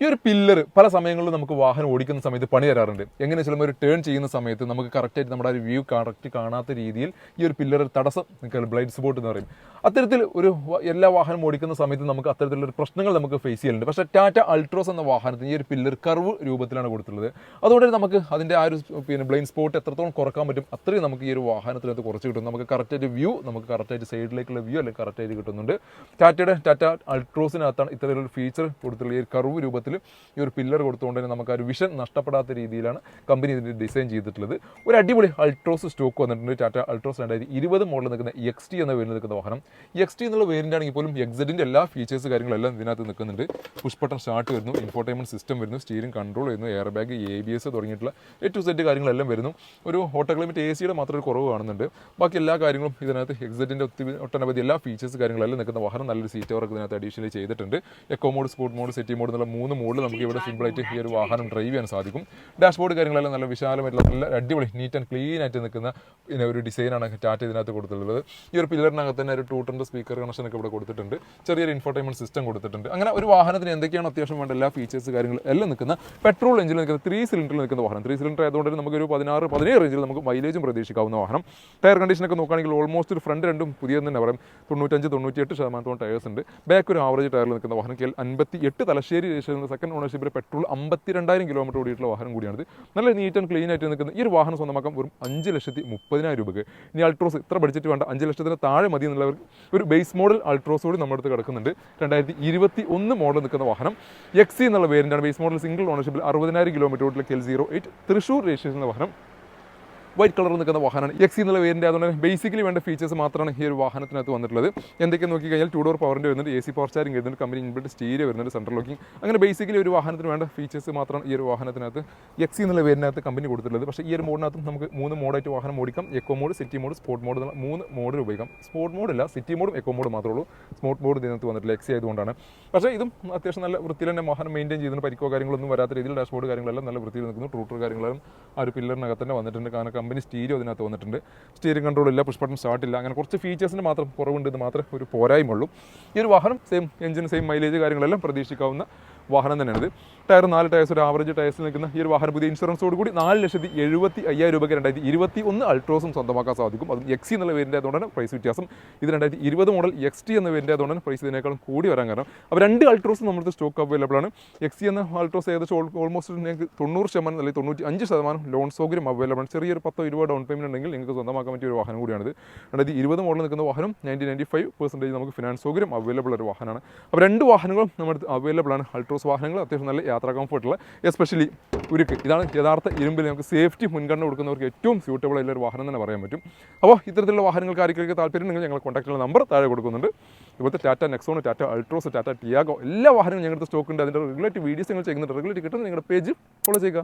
ഈ ഒരു പില്ലർ പല സമയങ്ങളിലും നമുക്ക് വാഹനം ഓടിക്കുന്ന സമയത്ത് പണി തരാറുണ്ട്. എങ്ങനെ ചിലപ്പോൾ ഒരു ടേൺ ചെയ്യുന്ന സമയത്ത് നമുക്ക് കറക്റ്റായിട്ട് നമ്മുടെ ഒരു വ്യൂ കറക്റ്റ് കാണാത്ത രീതിയിൽ ഈ ഒരു പില്ലർ തടസ്സം നിൽക്കുക, ബ്ലൈൻഡ് സ്പോട്ട് എന്ന് പറയും. അത്തരത്തിൽ എല്ലാ വാഹനം ഓടിക്കുന്ന സമയത്ത് നമുക്ക് അത്തരത്തിലുള്ള പ്രശ്നങ്ങൾ നമുക്ക് ഫേസ് ചെയ്യലുണ്ട്. പക്ഷേ ടാറ്റ അൾട്രോസ് എന്ന വാഹനത്തിന് ഈ ഒരു പില്ലർ കർവ് രൂപത്തിലാണ് കൊടുത്തിട്ടുള്ളത്. അതുകൊണ്ട് നമുക്ക് അതിൻ്റെ ആ ഒരു ബ്ലൈൻഡ് സ്പോട്ട് എത്രത്തോളം കുറക്കാൻ പറ്റും അത്രയും നമുക്ക് ഈ ഒരു വാഹനത്തിനകത്ത് കുറച്ച് കിട്ടും. നമുക്ക് കറക്റ്റായിട്ട് വ്യൂ, നമുക്ക് കറക്റ്റായിട്ട് സൈഡിലേക്കുള്ള വ്യൂ അല്ലെങ്കിൽ കറക്റ്റായിട്ട് കിട്ടുന്നുണ്ട്. ടാറ്റ അൾട്രോസിനകത്താണ് ഇത്തരത്തിലൊരു ഫീച്ചർ കൊടുത്തിട്ടുള്ള ഈ ഒരു കർവ് രൂപത്തിൽ ഈ ഒരു പില്ലർ കൊടുത്തുകൊണ്ട് തന്നെ നമുക്ക് ആ ഒരു വിഷൻ നഷ്ടപ്പെടാത്ത രീതിയിലാണ് കമ്പനി ഇതിൻ്റെ ഡിസൈൻ ചെയ്തിട്ടുള്ളത്. ഒരു അടിപൊളി അൾട്രോസ് സ്റ്റോക്ക് വന്നിട്ടുണ്ട്. ടാറ്റ അൾട്രോസ് 2020 മോഡൽ നിൽക്കുന്ന XT എന്ന വേരിയൻ്റ് നിൽക്കുന്ന വാഹനം. XT എന്നുള്ള വേരിയൻ്റ് ആണെങ്കിൽ പോലും എക്സഡിൻ്റെ എല്ലാ ഫീച്ചേഴ്സ് കാര്യങ്ങളെല്ലാം ഇതിനകത്ത് നിൽക്കുന്നുണ്ട്. പുഷ് ബട്ടൺ സ്റ്റാർട്ട് വരുന്നു, ഇൻഫോർടൈൻമെൻറ്റ് സിസ്റ്റം വരുന്നു, സ്റ്റിയറിംഗ് കൺട്രോൾ വരുന്നു, എയർ ബാഗ്, ABS തുടങ്ങിയിട്ടുള്ള A to Z കാര്യങ്ങളെല്ലാം വരുന്നു. ഒരു ഓട്ടോ ക്ലൈമറ്റ് AC മാത്രം ഒരു കുറവ് കാണുന്നുണ്ട്. ബാക്കി എല്ലാ കാര്യങ്ങളും ഇതിനകത്ത് എക്സഡിൻ്റെ ഒട്ടനവധി എല്ലാ ഫീച്ചേഴ്സ് കാര്യങ്ങളെല്ലാം നിൽക്കുന്ന വാഹനം. നല്ലൊരു സീറ്റ് വർക്ക് ഇതിനകത്ത് അഡീഷണലി ചെയ്തിട്ടുണ്ട്. Eco mode, sport mode, city mode എന്നുള്ള 3 മോഡിൽ നമുക്ക് ഇവിടെ സിമ്പിളായിട്ട് ഈ ഒരു വാഹനം ഡ്രൈവ് ചെയ്യാൻ സാധിക്കും. ഡാഷ്ബോർഡ് കാര്യങ്ങളെല്ലാം നല്ല വിശാലമായിട്ടുള്ള നല്ല അടിപൊളി നീറ്റ് ആൻഡ് ക്ലീൻ ആയിട്ട് നിൽക്കുന്ന ഒരു ഡിസൈനാണ് ടാറ്റ ഇതിനകത്ത് കൊടുത്തിട്ടുള്ളത്. ഈ ഒരു പില്ലറിനകത്ത് തന്നെ ഒരു 210 സ്പീക്കർ കണക്ഷനൊക്കെ ഇവിടെ കൊടുത്തിട്ടുണ്ട്. ചെറിയൊരു ഇൻഫോർടൈൻമെൻറ്റ് സിസ്റ്റം കൊടുത്തിട്ടുണ്ട്. അങ്ങനെ ഒരു വാഹനത്തിന് എന്തൊക്കെയാണ് അത്യാവശ്യം വേണ്ട എല്ലാ ഫീച്ചേഴ്സ് കാര്യങ്ങൾ എല്ലാം നിൽക്കുന്ന പെട്രോൾ എഞ്ചിനിൽ നിൽക്കുന്ന 3 സിലിണ്ടറിൽ നിൽക്കുന്ന വാഹനം. 3 സിലിണ്ടർ ആയതുകൊണ്ട് നമുക്കൊരു 16-17 റേഞ്ചിൽ നമുക്ക് മൈലേജും പ്രതീക്ഷിക്കാവുന്ന വാഹനം. ടയർ കണ്ടീഷനൊക്കെ നോക്കുകയാണെങ്കിൽ ഓൾമോസ്റ്റ് ഒരു ഫ്രണ്ട് രണ്ടും പുതിയ തന്നെ പറയും. 95-98% ടയേഴ്സ് ഉണ്ട്. ബാക്ക് ഒരു ആവറേജ് ടയറിൽ നിൽക്കുന്ന വാഹനം. 58 തലശ്ശേരി സെക്കൻഡ് ഓണർഷിപ്പിൽ പെട്രോൾ 52,000 കിലോമീറ്റർ ഓടിയിട്ടുള്ള വാഹനം കൂടിയാണിത്. നല്ല നീറ്റ് ആൻഡ് ക്ലീൻ ആയിട്ട് നിൽക്കുന്ന ഈ ഒരു വാഹനം സ്വന്തമാക്കാൻ വെറും 5,30,000 രൂപയ്ക്ക്. ഇനി അൾട്രോസ് ഇത്ര ബഡ്ജറ്റ് വേണ്ട, 5 ലക്ഷത്തിന് താഴെ മതി എന്നുള്ളവർക്ക് ഒരു ബേസ് മോഡൽ അൾട്രോസ് കൂടി നമ്മുടെ അടുത്ത് കിടക്കുന്നുണ്ട്. 2021 മോഡൽ നിൽക്കുന്ന വാഹനം. XC എന്നുള്ള വേരിയൻ്റാണ്. ബേസ് മോഡൽ സിംഗിൾ ഓണർഷിപ്പിൽ 60,000 കിലോമീറ്റർ ഓടിയിട്ടുള്ള KL08 തൃശ്ശൂർ രജിസ്ട്രേഷൻ എന്ന വാഹനം. വൈറ്റ് കളർ നിൽക്കുന്ന വാഹനമാണ്. XC എന്നുള്ള വേരിയൻ്റ്. അതുകൊണ്ട് ബേസിക്കലി വേണ്ട ഫീച്ചേഴ്സ് മാത്രമാണ് ഈ ഒരു വാഹനത്തിനകത്ത് വന്നിട്ടുള്ളത്. എന്തൊക്കെ നോക്കി കഴിഞ്ഞാൽ 2 ഡോർ പവറിൻ്റെ വരുന്നുണ്ട്, AC പവർ സ്റ്റാരിംഗ് വരുന്നുണ്ട്, കമ്പനി ഇൻബിൽറ്റ് സ്റ്റീരിയോ വരുന്നുണ്ട്, സെൻട്രൽ ലോക്കിംഗ്. അങ്ങനെ ബേസിക്കലി ഒരു വാഹനത്തിന് വേണ്ട ഫീച്ചേഴ്സ് മാത്രമാണ് ഈ ഒരു വാഹനത്തിനകത്ത് XC എന്നുള്ള വേരിയൻ്റിനകത്ത് കമ്പനി കൊടുത്തിട്ടുള്ളത്. പക്ഷേ ഈ ഒരു മോഡിനകത്തും നമുക്ക് 3 മോഡായിട്ട് വാഹനം ഓടിക്കാം. Eco mode, city mode, sport mode എന്നുള്ള 3 മോഡിൽ ഉപയോഗിക്കാം. സ്പോർട്ട് മോഡില്ല, സിറ്റി മോഡും എക്കോ മോഡ് മാത്രമേ ഉള്ളൂ. സ്പോർട്ട് മോഡ് ഇതിനകത്ത് വന്നിട്ടില്ല XC ആയതുകൊണ്ടാണ്. പക്ഷേ ഇതും അത്യാവശ്യം നല്ല വൃത്തിയിൽ തന്നെ വാഹനം മെയിൻറ്റെയിൻ ചെയ്യുന്ന പരിക്കോ കാര്യങ്ങളൊന്നും വരാത്ത രീതിയിൽ ഡാഷ്ബോർഡ് കാര്യങ്ങളെല്ലാം നല്ല വൃത്തിയിൽ നിൽക്കുന്നു. ട്രൂട്ടർ കാര്യങ്ങളും ആ ഒരു പില്ലറിനകത്ത് തന്നെ വന്നിട്ടുണ്ട്. കാരണം കമ്പനി സ്റ്റീരിയോ അതിനകത്ത് വന്നിട്ടുണ്ട്. സ്റ്റിയറിംഗ് കൺട്രോൾ ഇല്ല, പുഷ് ബട്ടൺ സ്റ്റാർട്ട് ഇല്ല. അങ്ങനെ കുറച്ച് ഫീച്ചേഴ്സിന് മാത്രം കുറവുണ്ട്. ഇത് മാത്രമേ ഒരു പോരായ്മയുള്ളൂ. ഈ ഒരു വാഹനം സെയിം എഞ്ചിൻ, സെയിം മൈലേജ് കാര്യങ്ങളെല്ലാം പ്രതീക്ഷിക്കാവുന്ന വാഹനം തന്നെയാണിത്. ടയർ 4 ടയേഴ്സ്, ഒരു ആവറേജ് ടയേഴ്സിൽ നിൽക്കുന്ന ഈ ഒരു വാഹനം പുതിയ ഇൻഷുറൻസോട് കൂടി 4,75,000 രൂപയ്ക്ക് 2021 അൾട്രോസും സ്വന്തമാക്കാൻ സാധിക്കും. അതും XC എന്നുള്ള വേരിയൻ്റ് ആയതുകൊണ്ടാണ് പ്രൈസ് വ്യത്യാസം. ഇത് 2020 മോഡൽ XT എന്ന വേരിയൻ്റ് ആയതുകൊണ്ടാണ് പ്രൈസ് ഇതിനേക്കാളും കൂടി വരാൻ കാരണം. അപ്പോൾ 2 അൾട്രോസും നമ്മുടെ സ്റ്റോക്ക് അവൈലബിൾ ആണ്. XC എന്ന അൾട്രോസ് ഏകദേശം ഓൾമോസ്റ്റ് നിങ്ങൾക്ക് 90% അല്ലെങ്കിൽ 95% ലോൺ സൗകര്യം അവൈലബിൾ ആണ്. ചെറിയൊരു 10-20 ഡൗൺ പേയ്മെൻറ്റ് ഉണ്ടെങ്കിൽ നിങ്ങൾക്ക് സ്വന്തമാക്കാൻ പറ്റിയ ഒരു വാഹനം കൂടിയാണിത്. 2020 മോഡൽ നിൽക്കുന്ന വാഹനം 95% നമുക്ക് ഫിനാൻസ് സൗകര്യം അവൈലബിൾ ഒരു വാഹനമാണ്. അപ്പോൾ 2 വാഹനങ്ങളും നമ്മുടെ അവൈലബിൾ ആണ്. അൾട്രോസ് വാഹനങ്ങൾ അത്യാവശ്യം നല്ല യാത്രാ കംഫർട്ടുള്ള, എസ്പെഷ്യലി ഉരുക്ക്, ഇതാണ് യഥാർത്ഥ ഇരുമ്പിൽ നമുക്ക് സേഫ്റ്റി മുൻഗണന കൊടുക്കുന്നവർക്ക് ഏറ്റവും സ്യൂട്ടബിൾ ആയിട്ടുള്ള ഒരു വാഹനം തന്നെ പറയാൻ പറ്റും. അപ്പോൾ ഇത്തരത്തിലുള്ള വാഹനങ്ങൾക്ക് ആർക്കൊക്കെ താല്പര്യം ഉണ്ടെങ്കിൽ ഞങ്ങൾ കോൺടാക്ട് ചെയ്യുന്ന നമ്പർ താഴെ കൊടുക്കുന്നുണ്ട്. ഇപ്പോഴത്തെ ടാറ്റ നെക്സോൺ, ടാറ്റ അൾട്രോസ്, ടാറ്റ ടിയാഗോ എല്ലാ വാഹനങ്ങളും ഞങ്ങളുടെ സ്റ്റോക്ക് ഉണ്ട്. അതിൻ്റെ റെഗുലേറ്റ് വീഡിയോസ് നിങ്ങൾ ചെയ്യുന്നുണ്ട്. റെഗുലേറ്റ് കിട്ടുന്ന നിങ്ങളുടെ പേജ് ഫോളോ ചെയ്യുക.